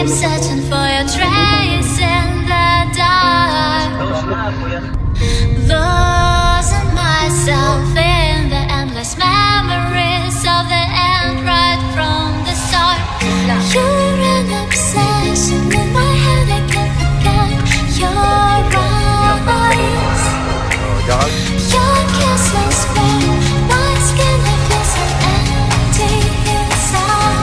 keep searching for your trace in the dark. Losing myself in the endless memories of the end right from the start. You're an obsession in my head, I can't forget your eyes. Your kiss is red, my skin, I feel so empty inside.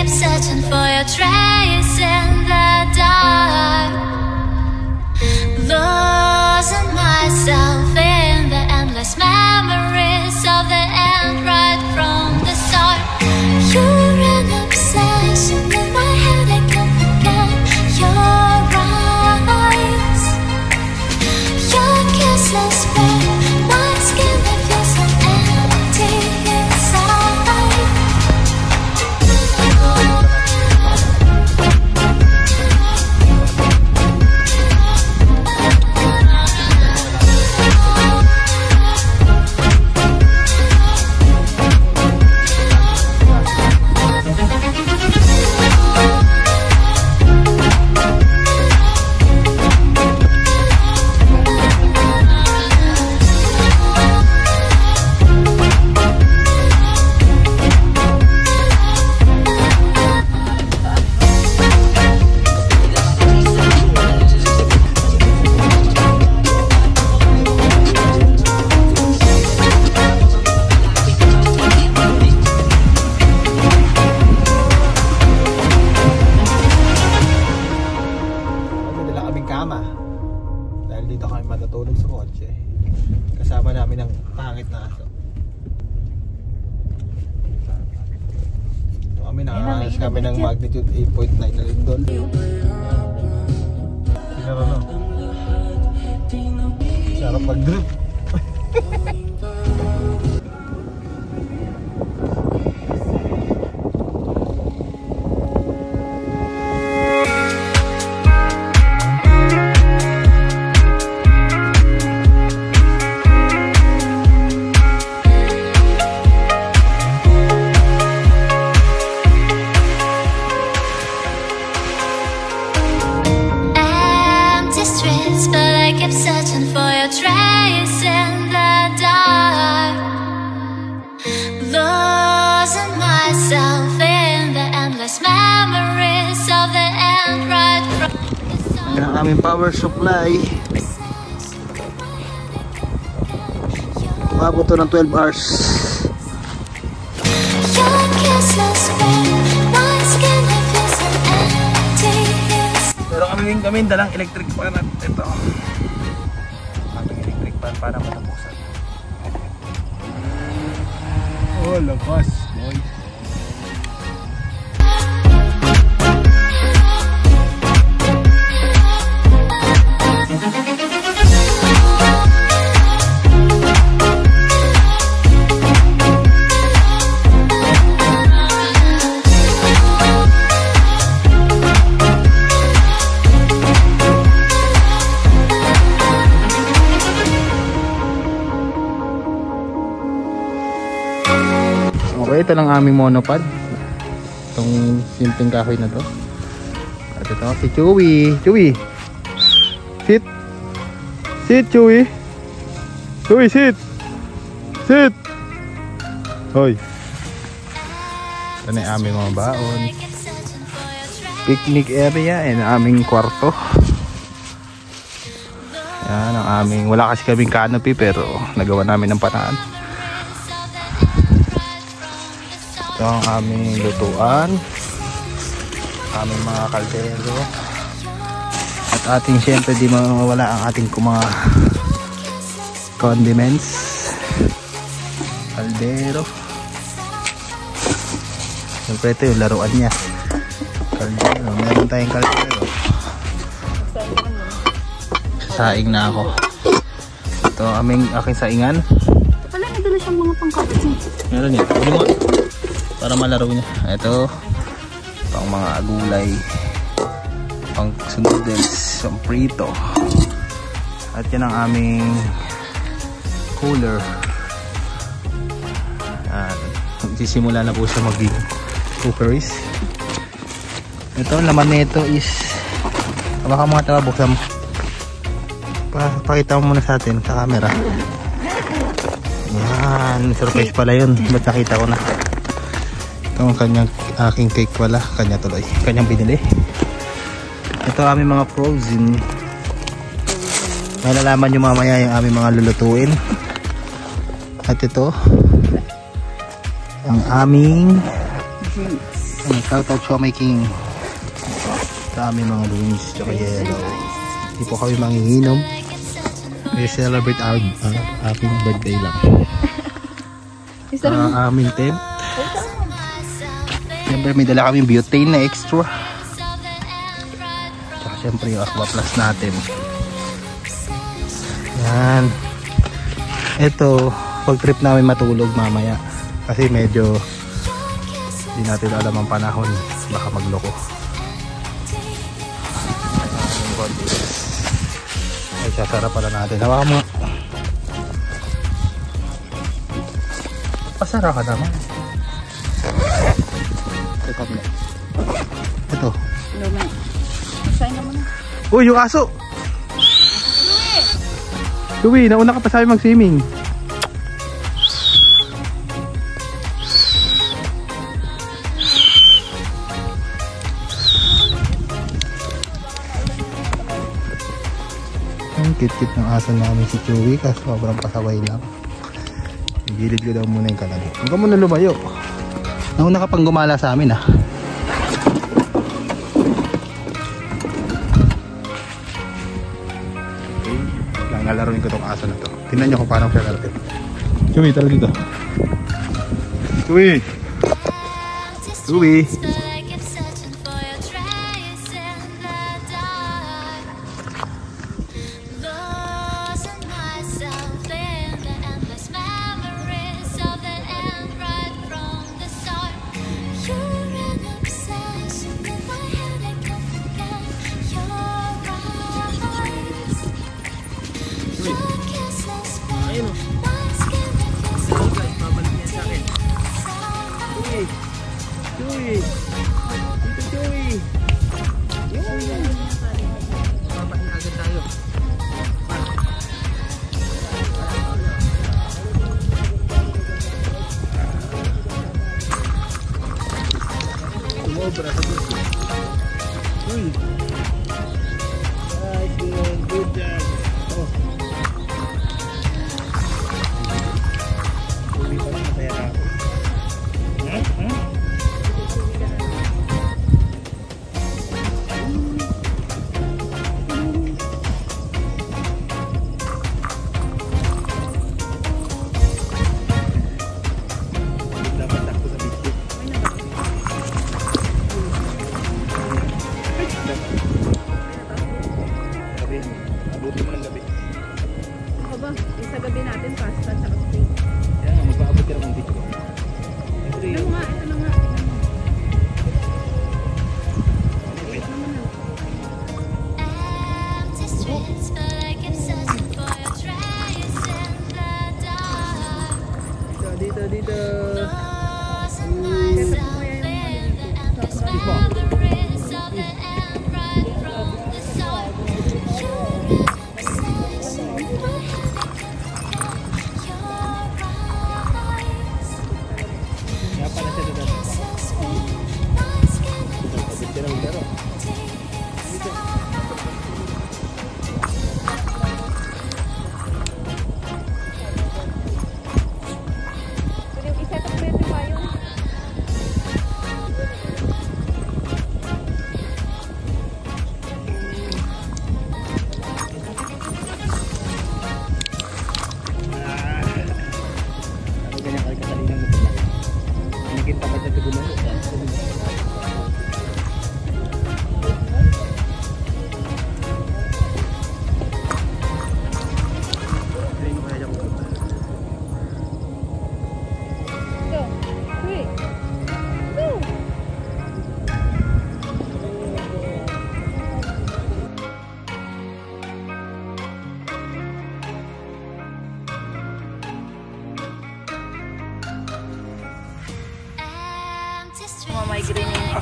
Searching for your trace in the dark, losing myself in the endless memories of the end right from the start. You're an obsession in my head, I can't forget your eyes. Your kiss is red, my skin, I feel so empty inside. Dahil dito kami matutulog sa kotse. Kasama namin ang pangit na aso. Ito kami, nakakalas kami ng magnitude 8.9 na lindol. Sinara no? Sarap mag-drip. Searching for your trace in the dark, losing myself in the endless memories of the end right from the start. Yan ang aming power supply. Umabot to ng 12 hours. Pero kami dalang electric fan at ito. Para matapusan. Oh, lakas, boy. Okay, ito lang aming monopod. Itong simpleng kahoy na to. At ito si Chewy. Chewy! Sit! Sit, Chewy! Chewy, sit! Sit! Hoy! Ito na yung aming mga baon. Picnic area and aming kwarto. Yan ang aming, wala kasi kaming canopy pero nagawa namin ng paraan. Ito ang aming lutuan, aming mga kaldero, at ating syempre di mawala ang ating mga condiments. Kaldero, syempre ito yung laruan niya, kaldero. Meron tayong kaldero. Saing na ako. Ito aking saingan. Wala na dala siyang mga pangkapit. Meron yan. Ano mo? Para malaro niya. Ito pang mga gulay, pang noodles, pang prito. At yan ang aming cooler. Sisimula na po siya maging cookeries. Ito laman nito is, baka mga tawa, buksan mo. Pakita mo muna sa atin sa camera. Yan, surprise pala yun. Ba't nakita ko na? Ito ang kanyang, aking cake pala. Kanya tuloy, kanyang binili. Ito aming mga frozen. Malalaman nyo mamaya yung aming mga lulutuin. At ito ang aming shout-out making sa aming mga drinks tsaka yellow. Hindi po kami manginginom. We celebrate our aking birthday lang. Aming tent. Siyempre may dala kaming butane na extra. Tsaka siyempre yung aqua plus natin. Yan. Ito, pag trip namin matulog mamaya. Kasi medyo hindi natin alam ang panahon. Baka magloko. Ay, sasarap pala natin. Hawakan mo. Pasara ka naman. Ito. Sign naman. Uy, yung aso! Chewy, nauna ka pa sa amin mag-swimming. Ang cute-cute ng aso namin si Chewy kasi sobrang pasaway lang. Gilid ko daw muna yung kalagi. Huwag ka muna lumayo. Nauna ka pang gumala sa amin ah. Okay, lalaroin ko tong aso na to. Tingnan nyo kung paano siya lalaroin. Chewy, tala dito. Chewy! Chewy! Abutin mo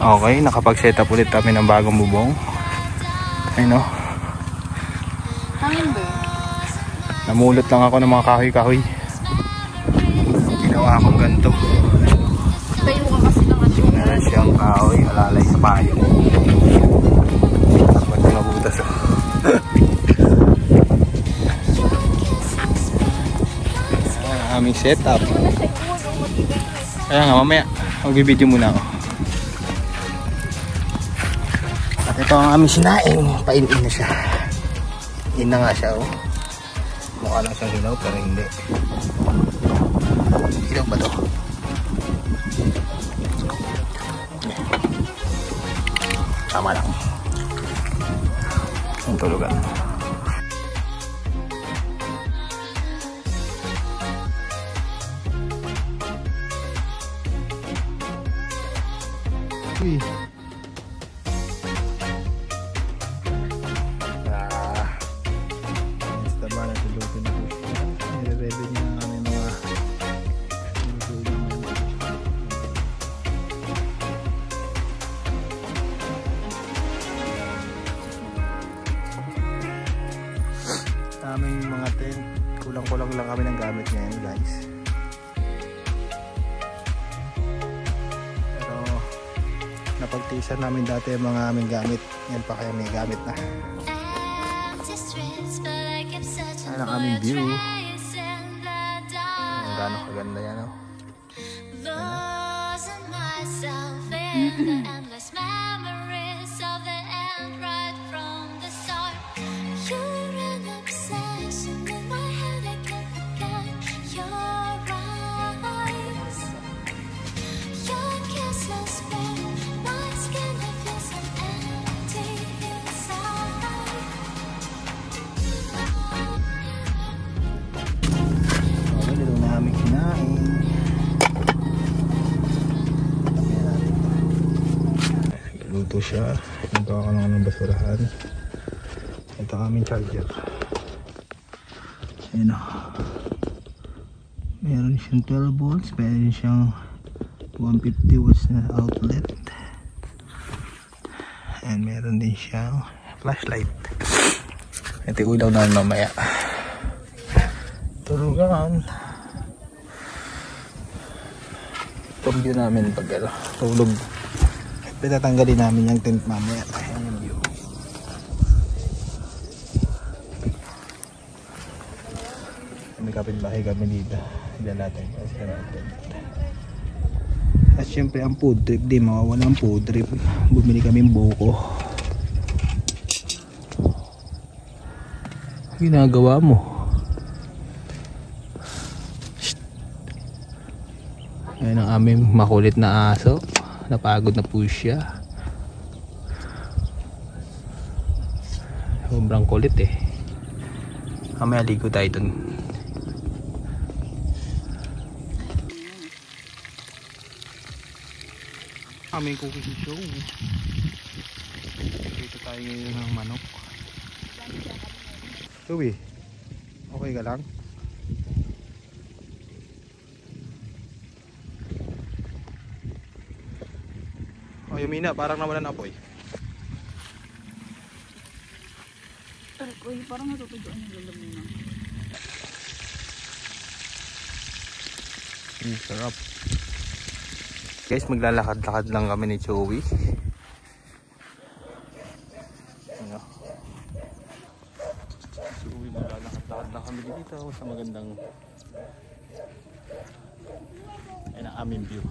Okay, nakapag-set up ulit kami ng bagong bubong. Ayun o. Hangin ba? Namulot lang ako ng mga kahoy-kahoy. Ginawa akong ganito. Tayo ka kasi ng ating Meron siyang kahoy, alalay sa payo. Ba't nabutas o. Aming setup. Kaya nga mamaya magbibideo muna ako. At ito ang aming sinaing. Pain-in na siya. In na nga siya oh. Mukha lang siyang hilaw pero hindi. Hilaw ba to? Tama lang. Ang tulugan. Uy. Basta ba natulutin na po siya. Nire-ready niya ang aming mga lutuin naman. Aming mga tent. Kulang-kulang lang kami ng gamit ngayon guys. Napagtiisan namin dati yung mga aming gamit. Yan pa kaya may gamit na. Ayan ang aming view. Ang gano'ng kaganda yan oh. Luto siya. Nagawa ka ng basurahan. Ito ang aming charger. Ayan o. Meron siyang 12 volts. Meron siyang 150 watts na outlet. And meron din siyang flashlight. Ito yung ulaw namin mamaya. Turugan. Itong view namin pag tulog. Pinatanggalin namin yung tent mamaya. Ayan yung view. May kapitbahay kami dito. Hindi natin kasi kami tent. At syempre ang food trip. Di mawawala ang food trip. Bumili kami buko. Ginagawa mo. Shhh. Ayan ang aming makulit na aso. Napagod na po siya. Sobrang kulit eh. Mamaya ligo tayo dun. Aming cooking show. Dito tayo ngayon ng manok. Tubi, okay ka lang? Oh, Yumina, parang nawalan apoy. Uy, parang natutudoan yung lalamina. Sarap. Guys, maglalakad-lakad lang kami ni Joey. Ano? Joey, maglalakad-lakad lang kami dito sa magandang ayun ang aming view.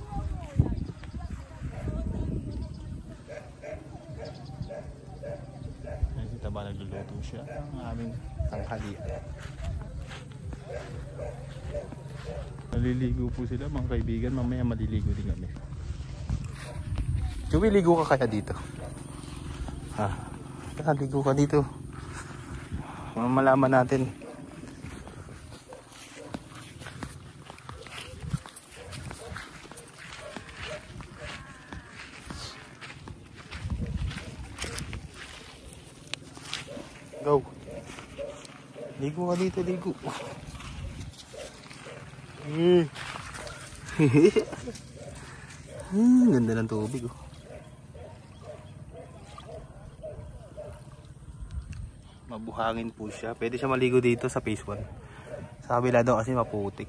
Ba nagluluto siya ang aming tanghalian. Naliligo po sila mga kaibigan, mamaya maliligo din kami. Joey, ligo ka kaya dito? Ha? Ligo ka dito. Malaman natin. Go. Ligo ka dito, ligo. Ganda ng tubig oh. Mabuhangin po siya. Pwede siya maligo dito sa phase 1. Sa kabila daw kasi maputik.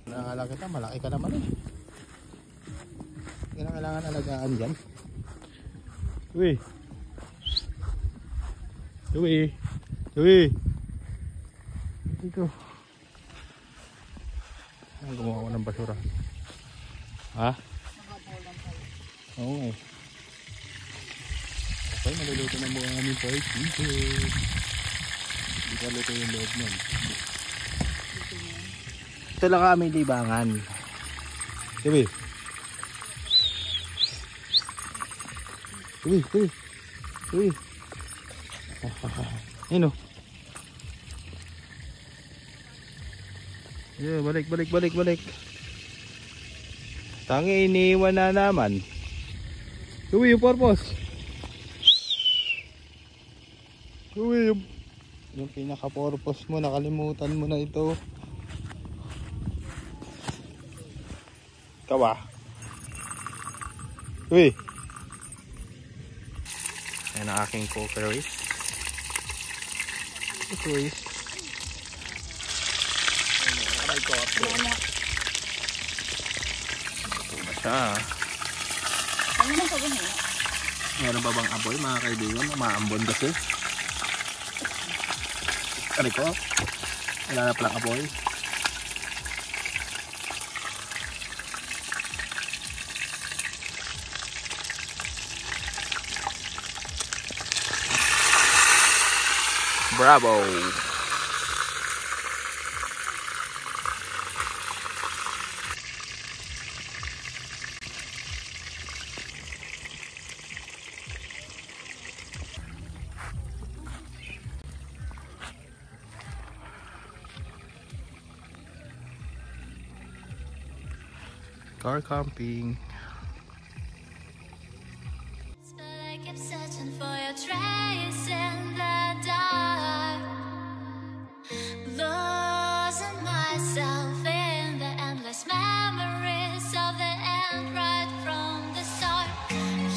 Nakakala kita, malaki ka naman eh. Hindi na kailangan alagaan dyan. Uy! Uy! Uy! Dito. Ang gumawa ko ng basura. Ha? Oo nga eh. Okay, maluluto na mo ang aming part dito. Hindi ka luto yung loob nun. Ito lang kami libangan. Uy! Uy! Uy! Uy! Ayun o. Yeah, balik. Tangi, iniiwan na naman. Uy, yung purpose. Uy, yung pinaka-purpose mo, nakalimutan mo na ito. Kawa. Uy. Ayan ang aking cookeries. Cookeries. Aray ko up there. Ito ba siya? Ano na sa ganyan? Meron pa bang aboy mga kaibigan? Umaambon kasi. Aray ko. Wala na palang aboy. Bravo! Car camping. But I kept searching for your trace in the dark, losing myself in the endless memories of the end right from the start.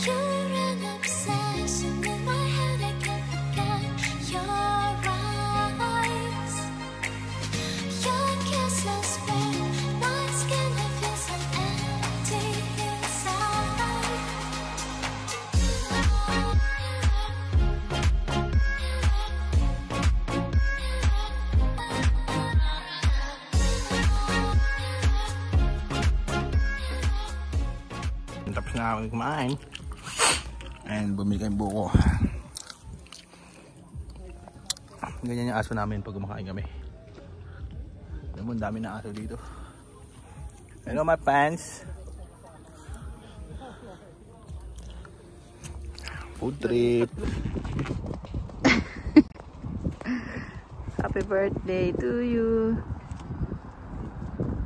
You're an obsession in my head, I can't forget your eyes. Your kiss lost pain, my skin, I feel so empty inside. Tapos na kami kumain. And bumili kami buko. Ganyan yung aso namin pag kumakain kami. Alam mo, ang dami na aso dito. Hello my fans. Food trip. Happy birthday to you.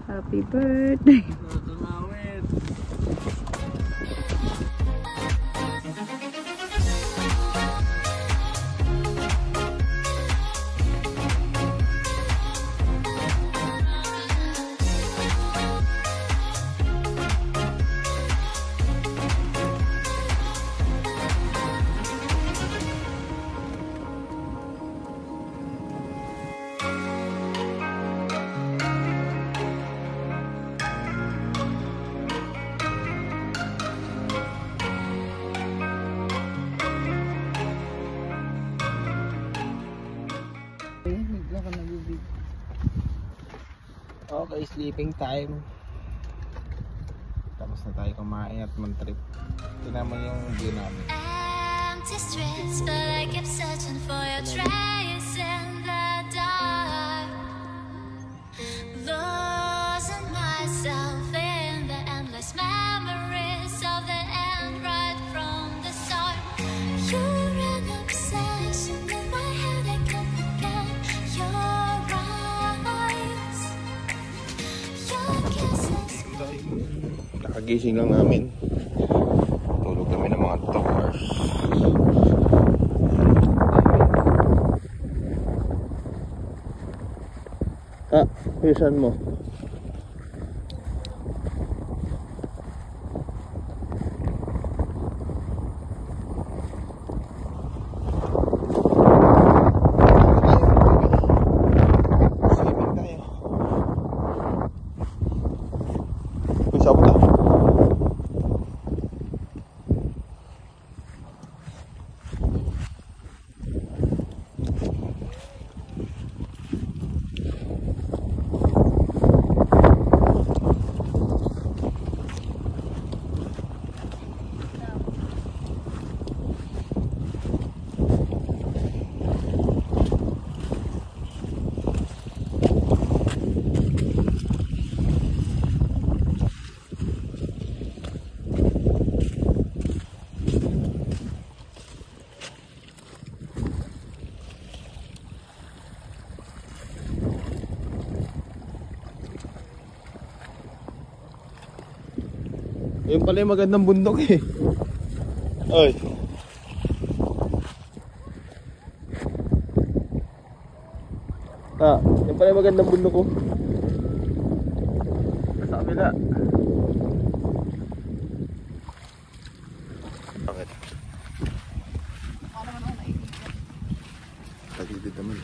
Happy birthday. Okay, sleeping time. Tapos na tayo kumain at mag-trip. Tingnan mo yung view namin. Empty streets, but I kept searching for your trace in the dark. Losing myself in the endless memories of the end right from the start. You're an obsession in my head, I can't forget your eyes, your kisses. Nakagising lang namin. Tulog kami ng mga 2 hours. Pisan mo. Yun pala yung magandang bundok eh. Oy. Yun pala yung magandang bundok ko. Sa kabila. Bakit? Tagilid naman.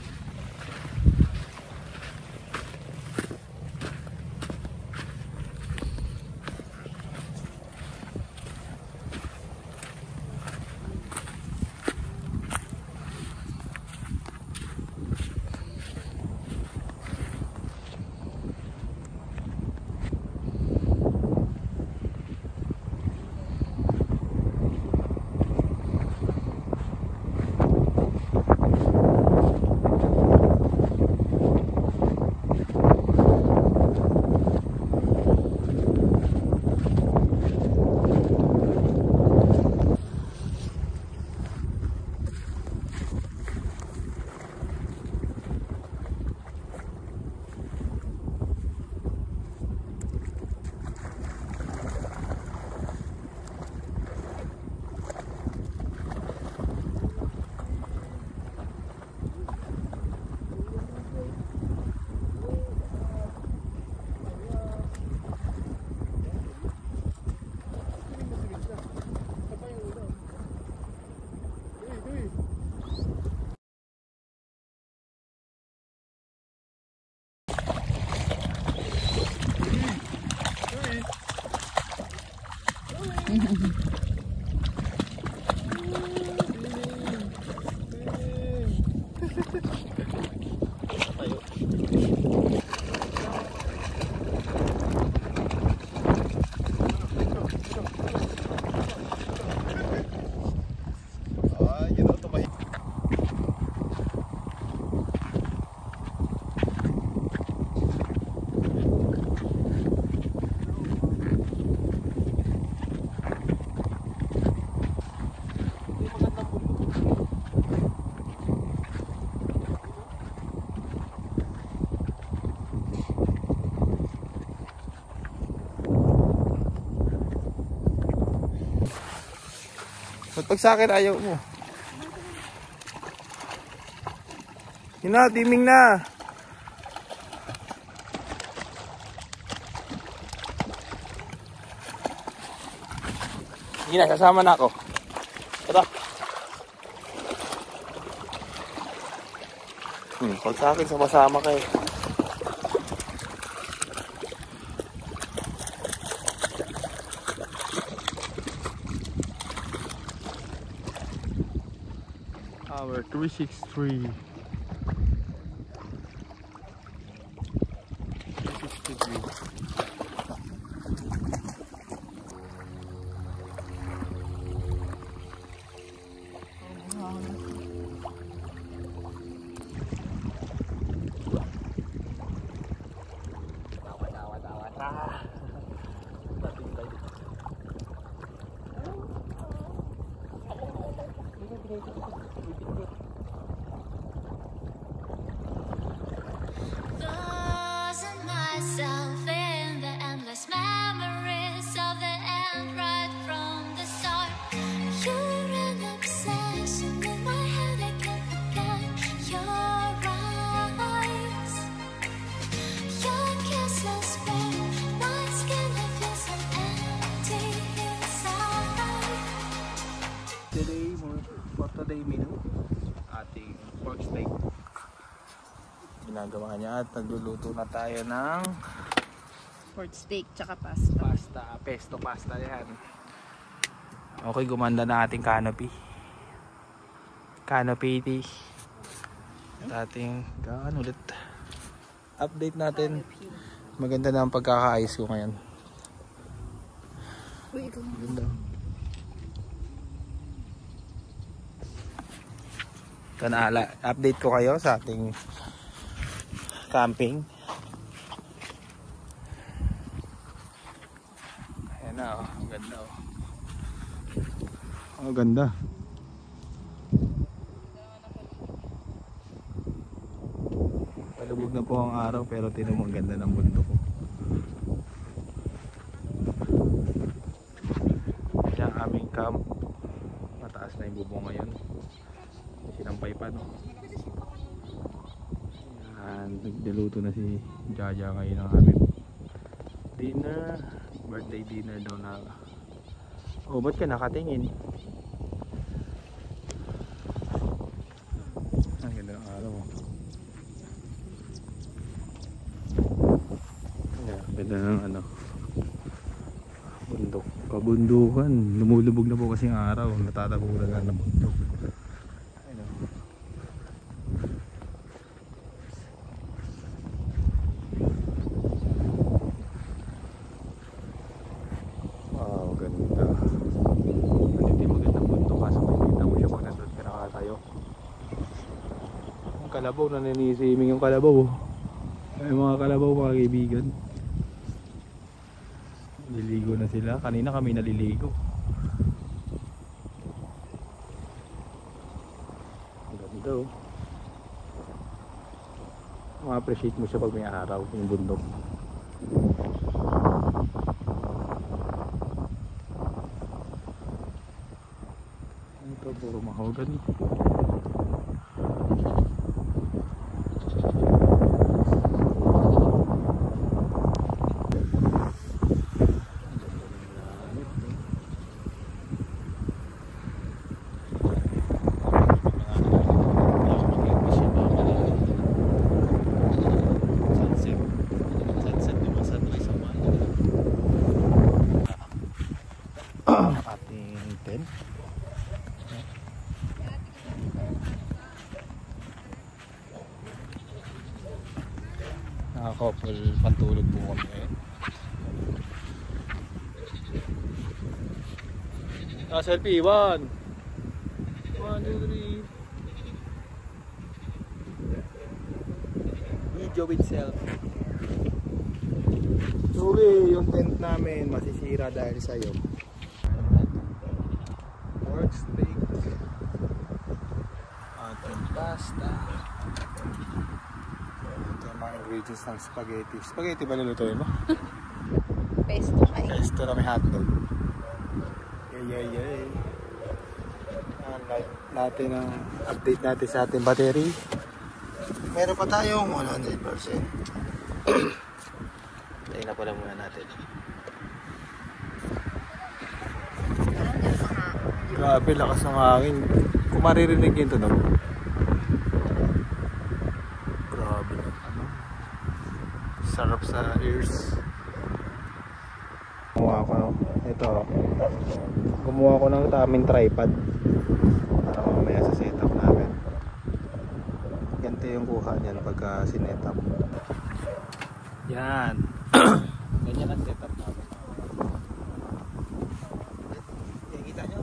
Ba't pag sakit ayaw mo? Yun na, timing na. Sige na, sasama na ako. Tara. Pag sakit, sama-sama kayo. Hour 363. 363. Losing myself in the endless memories of the end right from the start. You're an obsession in my head, I can't forget your eyes. Your kisses burn my skin, I feel so empty inside. For today menu, ating pork steak. Ginagawa niya at nagluluto na tayo ng Pork steak tsaka pasta. pesto pasta yan. Okay, gumanda na ating canopy tea. At ating ulit update natin. Maganda na ang pagkakaayos ko ngayon. Uy, ikaw. Ganda. Ito na, update ko kayo sa ating camping. Ayan na, oh. Ang ganda, oh. Ang ganda. Palubog na po ang araw pero tinan mo ang ganda ng bundok ko. Yan ang aming camp. Mataas na yung bubong ngayon. Sinampay pa, no? Nagdaluto na si Jaja ngayon ng aming dinner, birthday dinner daw na. Oh, ba't ka nakatingin? Ang ganda ng araw, oh. Yeah, ganda ng bundok, kabundukan. Lumulubog na po kasi ang araw, natataburan na ng bundok. Kalabaw, naninisiming yung kalabaw. Ay, mga kalabaw, mga kaibigan. Liligo na sila. Kanina kami naliligo. Ang ganda, oh. Ma-appreciate mo siya pag may araw, yung bundok. Ito, puro mahogany. Nakaka-couple pantulog po kami ngayon. Selfie, 1, 2, 3. Video with selfie. Sorry, yung tent namin masisira dahil sa'yo. Pork steak, ating pasta. Ito yung mga ingredients ng spaghetti. Spaghetti ba lulutuin mo? Pesto ka eh. Pesto na may hotdog. Yay. Natin ang update natin sa ating battery. Meron pa tayong 100%. Tayo na pala muna natin. Grabe, lakas ng hangin. Kung maririnig yung tunog. Grabe. Sarap sa ears. Gumawa ko, ito. Gumawa ko ng taming tripod. Para mamaya sa setup namin. Ganito yung kuha niyan pagka sinetup. Yan. Ganyan ang setup namin. Kita nyo?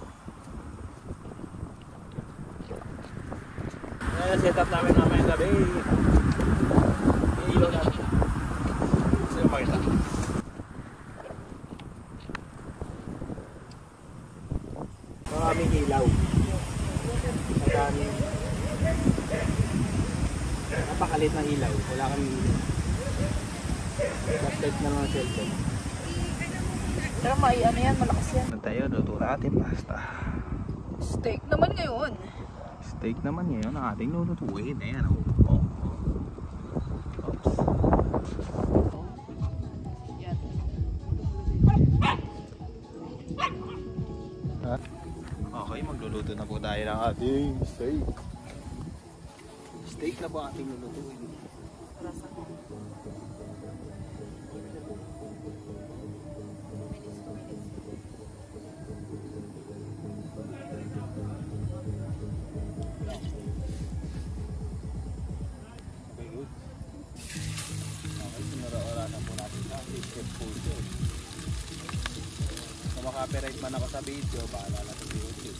Yan ang setup namin mamaya gabi. Iilaw namin. Gusto nyo makita? Maraming ilaw. daming napakalit na ilaw. Wala kami ilaw. Flashlight na lang ang cellphone. Pero may ano yan, malakas yan. Ano tayo, luto natin pasta. Steak naman ngayon. Steak naman ngayon ang ating lulutuin. Ayan, oh. Oops. Yan. Okay, magluluto na po tayo ng ating steak. Steak na po ating lulutuin. Rasa ko. Okay, good. Okay, sinura-orasan po natin sa biscuit folder. Kung maka-copyright man ako sa video, bahala na sa YouTube.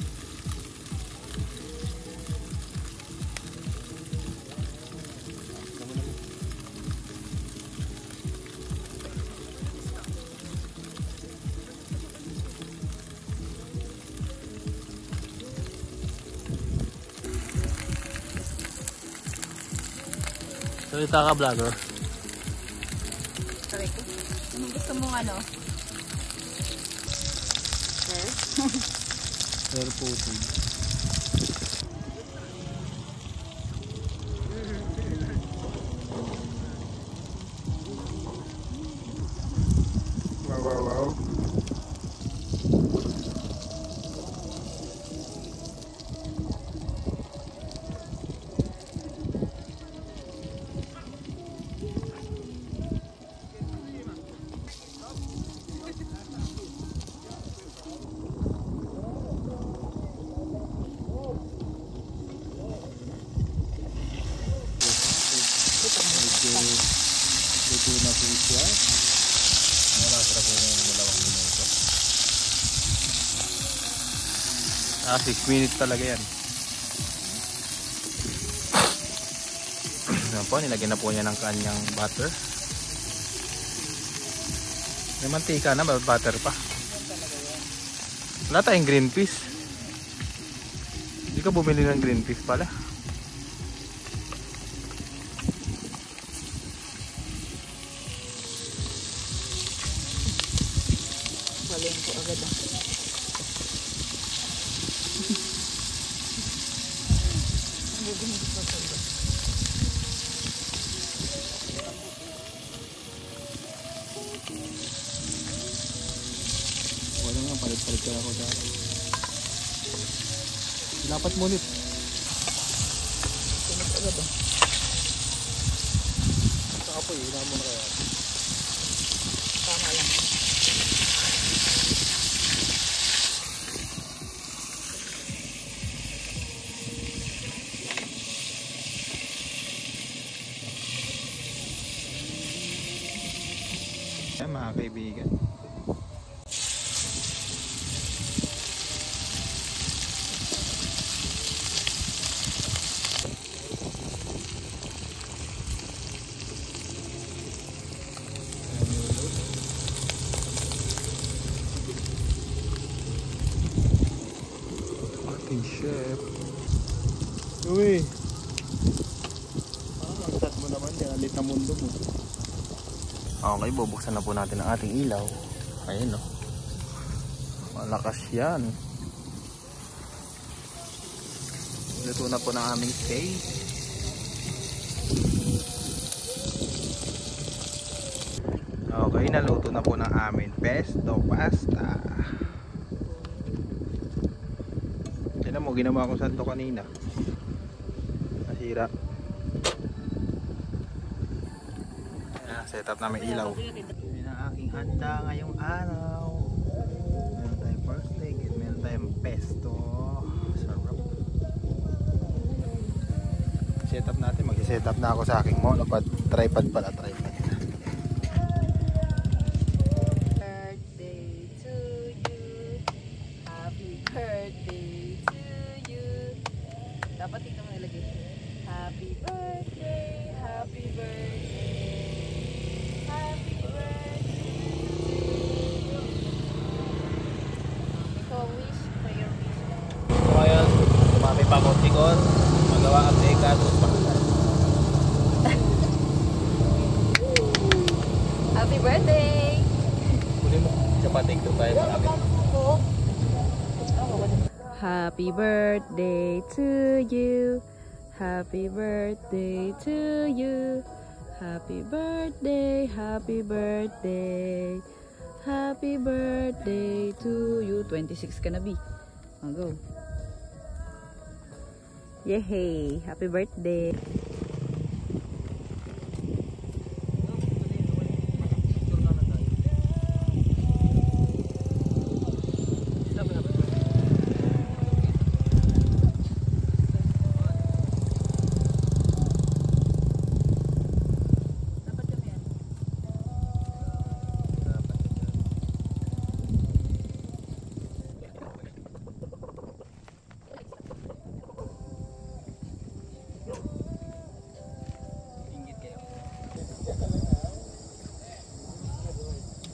Salita ka, vlogger. Sabi ko. Anong gusto mong ano? Sir? Sir Putin. Wow. Luto na po siya. Narasara po na yung 2 minuto. 6 minutes talaga yan. Ayan po, nilagyan na po niya ng kanyang butter. May mantika na, butter pa. Wala tayong green peas. Hindi ka bumili ng green peas pala. Galing ko agad ah. Ang gagawin ko sa salo. Wala nga, palit-palit ka ako dahil. Dapat mo ulit. Sunod agad ah. Saka po, hina mo na kaya. Tama lang. Ayan mga kaibigan. Ating chef. Uy! Ang sat mo naman yan. Alit na mundo mo. Okay, bubuksan na po natin ang ating ilaw. Ayun, no. Malakas yan. Luto na po ng aming steak. Okay, naluto na po ng aming pesto pasta. Tignan mo, ginawa ko santo kanina. Nasira. Set up namin ilaw. Yun ang aking handa ngayong araw. Meron tayong first steak at meron tayong pesto. Sarap. Set up natin. Mag-set up na ako sa aking monopod. Tripod pala, tripod. Birthday to you. Happy birthday to you. Dapat ito mo nilagay. Happy birthday. Happy birthday. Happy birthday. Ikaw wish, prayer wish. So ayan, dumami pamuntikon. Magawa ang teka at pagkakas. Happy birthday! Huli mo. Chapating to tayo malapit. Happy birthday to you. Happy birthday to you. Happy birthday, happy birthday. Happy birthday to you. 26 ka na, B. Oh, go. Yay! Happy birthday.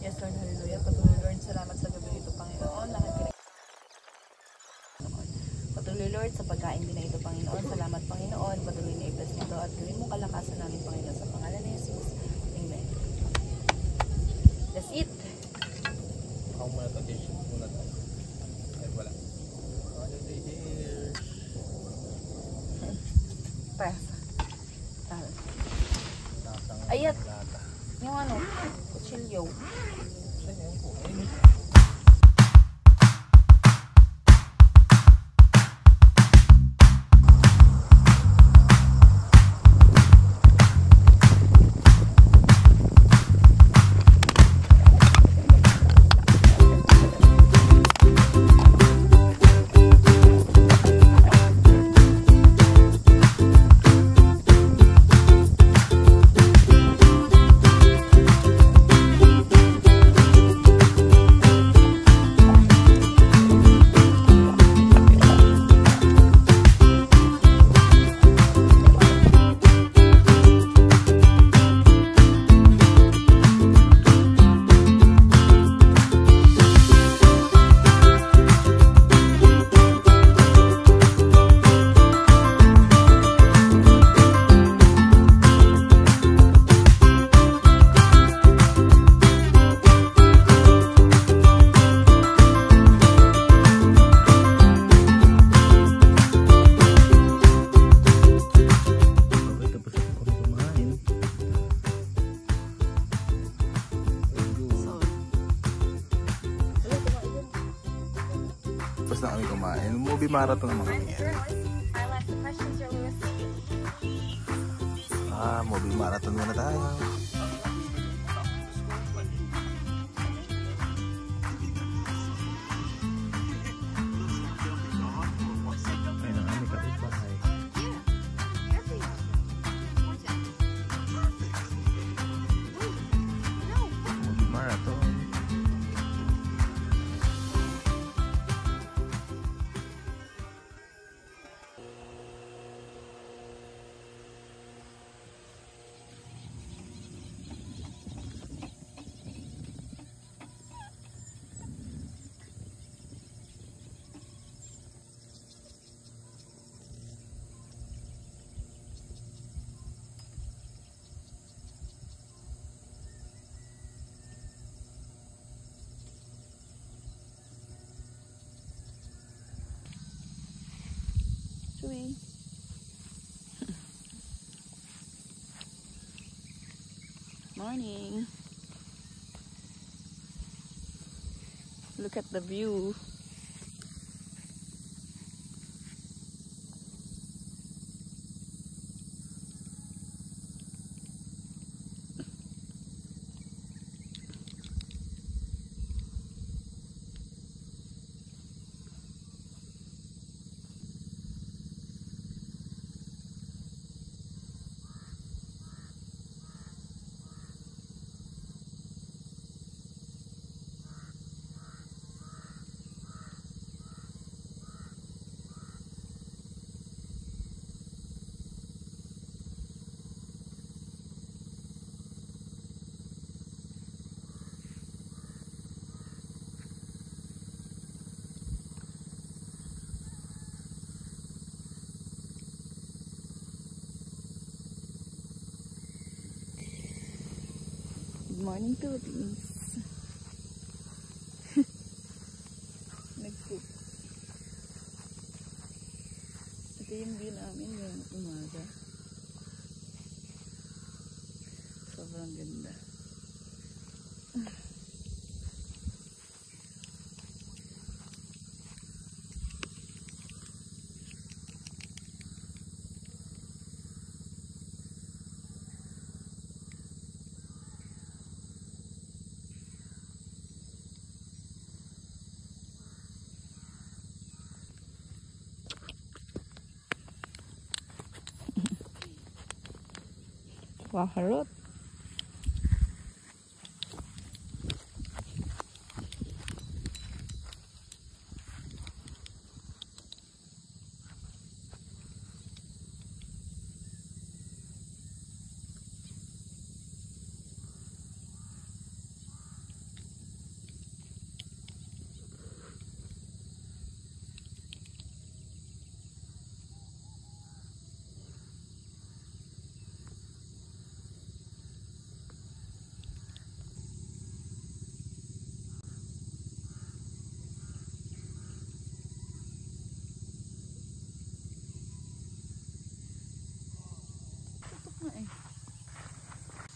Yes, Lord, hallelujah. Patuloy, Lord, salamat sa gabi ito, Panginoon. Patuloy, Lord, sa pagkain din na ito, Panginoon. Salamat, Panginoon. Patuloy na i-bless nito at gawin mong kalakasan namin, Panginoon, sa pangalan ni Jesus. Amen. Let's eat. Ako muna ito. Dish muna ito. Ay, wala. Holiday here. Press. Ayat. Lata. Yung ano, kutsilyo. Saan yan po? Ayun. Tapos na kami kumain. Movie marathon naman kami yan. Movie marathon muna tayo. Ayun ang aming kapitbahay. Movie marathon. Chewy. Morning. Look at the view. morning Philippines. Nag-poop. Ito yung view namin yung umaga. Sobrang ganda. Waharot.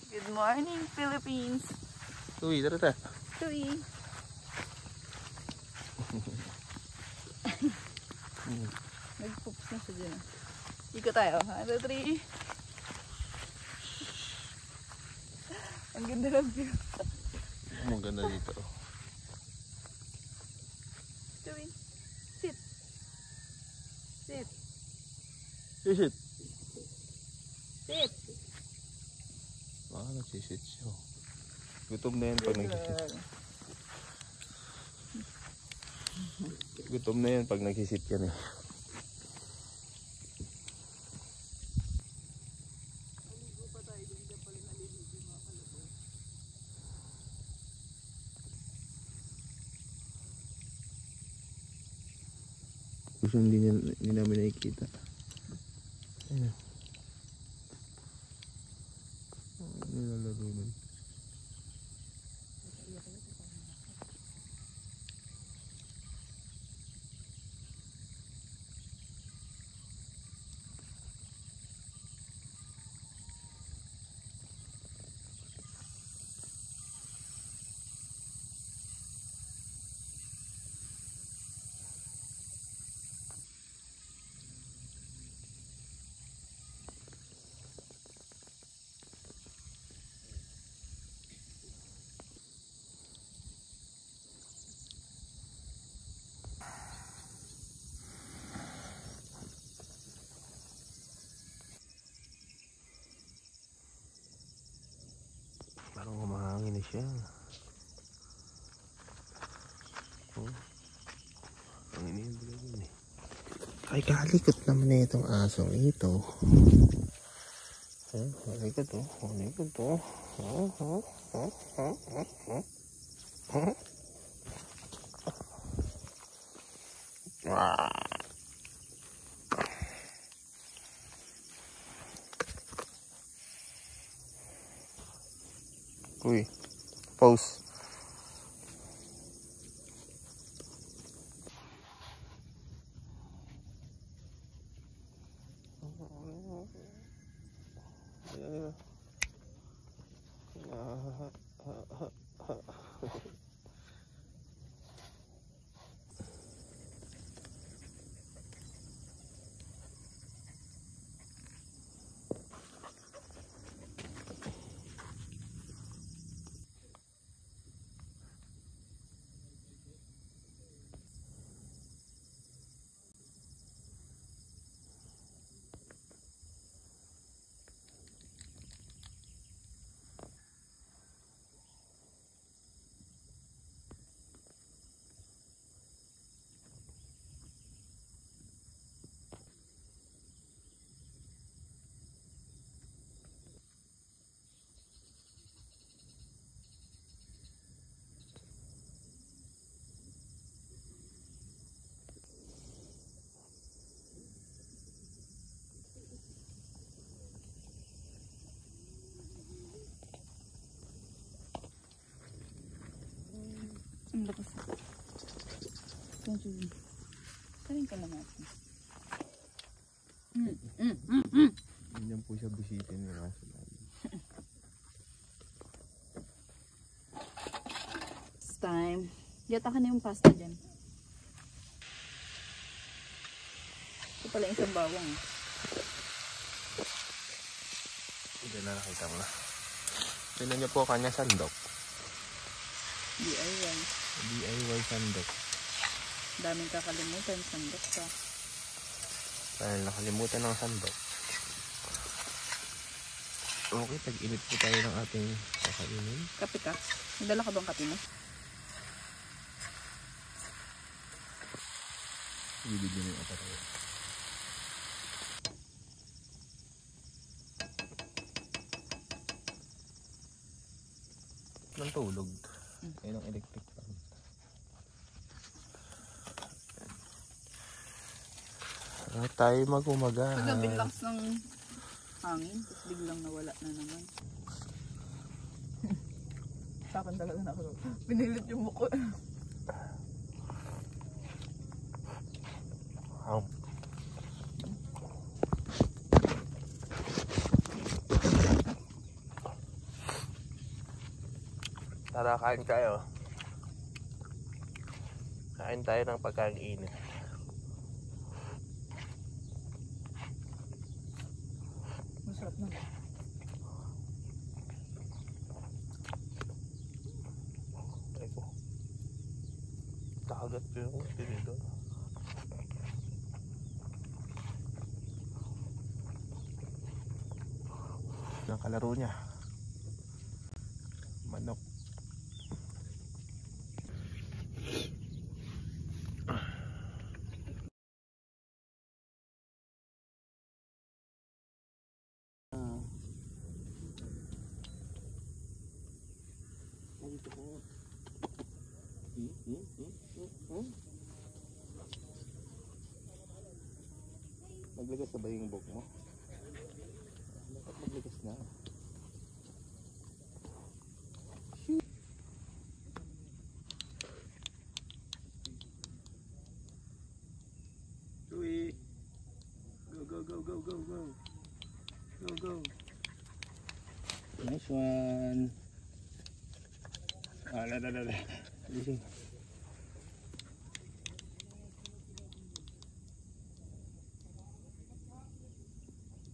Good morning, Philippines. Uy, tara ta. Tui. Nag-poops na siya dyan. Ikot tayo. 1, 2, 3. Ang ganda ng view. Ang ganda dito. Tui. Sit. Sit. Sit. Sit. Nagsisit siya. Gutom na yan pag nagsisit. Gutom na yan pag nagsisit yan eh. Gusto hindi namin nakikita. Ayun. Nilalaro nun. Parang humahangin na siya. Oh. Ang iniintay eh. Ay, kalikot naman na itong asong ito. Kalikot oh. Kalikot oh. Uy, pause. Ang lakas. Karin ka lang natin. Ganyan po siya bisitin ni Raso. It's time. Yata ka na yung pasta dyan. Ito pala isang bawang. Hindi na nakita mo na. Tignan niyo po kanya sandok. DIY. DIY sandok. Daming kakalimutan. Sandok ka. Dahil nakalimutan ng sandok. Okay, tag-init po tayo ng ating kakainin. Kape ka? Nagdala ka bang kape mo? Bibigyan mo yung aparato. Nang tulog. Ayun ang electric fan. At tayo mag-umaga. Kagabi lakas ng hangin, tapos biglang nawala na naman. Sa akin talaga na ako. Pinilit yung buko. Wow. Tara, kain tayo. Kain tayo ng pagkainit. Masarap na. Eko. Kagat ko yung pinito. Ang kalaro niya. Manok. Maglagas na ba yung buhok mo? Dapat maglagas na. Chewy! Go, go, go, go, go, go! Go, go! Nice one! Ah, la.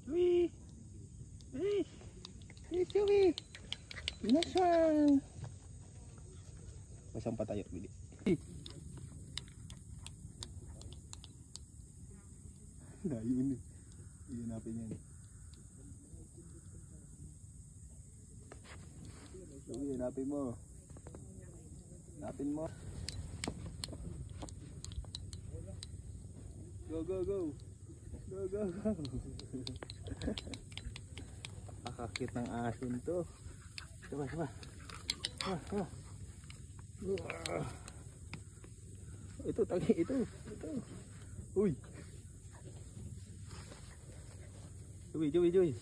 Chewy! Hey, Chewy! Nice one! Masang pa tayo, Bili. Layo yun eh. Iyanapin yan. Chewy, hanapin mo. Hanapin mo. Go, go, go. Go, go, go. Nakakit ng asin to. Diba. Ito, tagi, ito. Uy. Joey.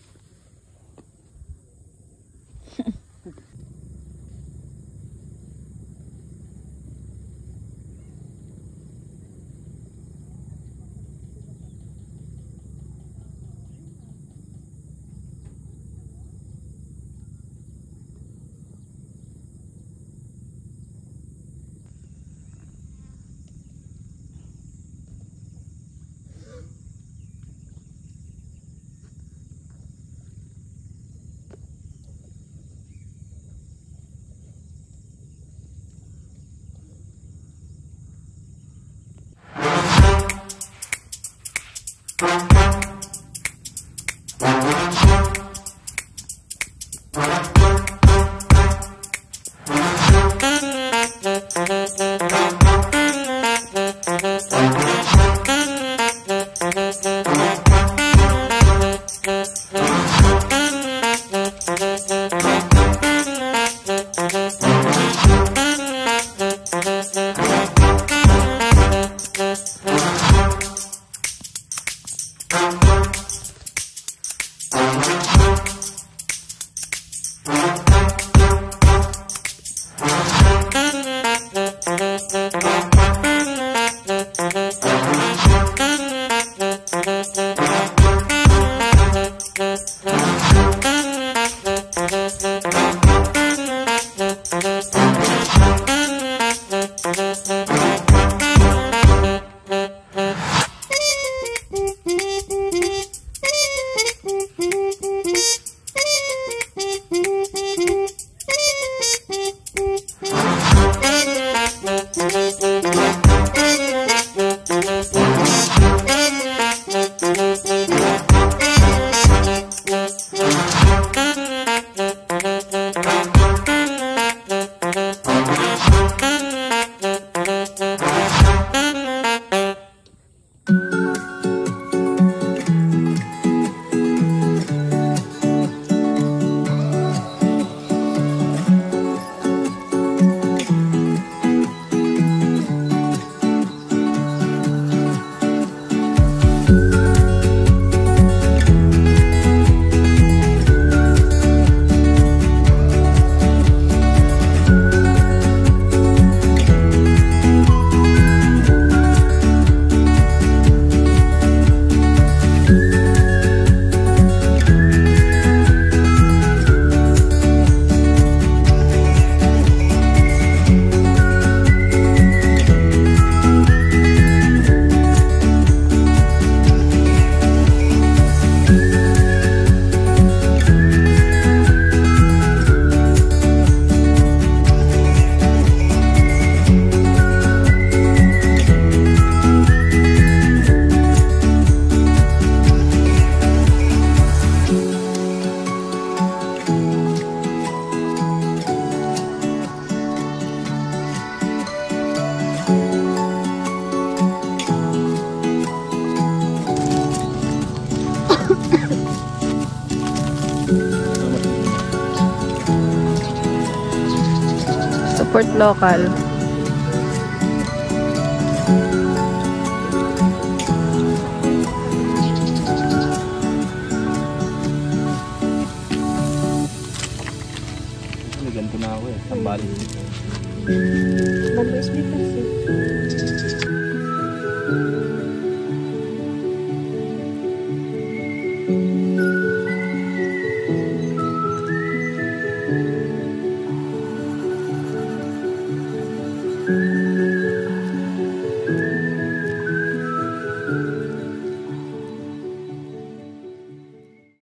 support local. Ganito na ako eh. Tambali. Mag-USB kasi.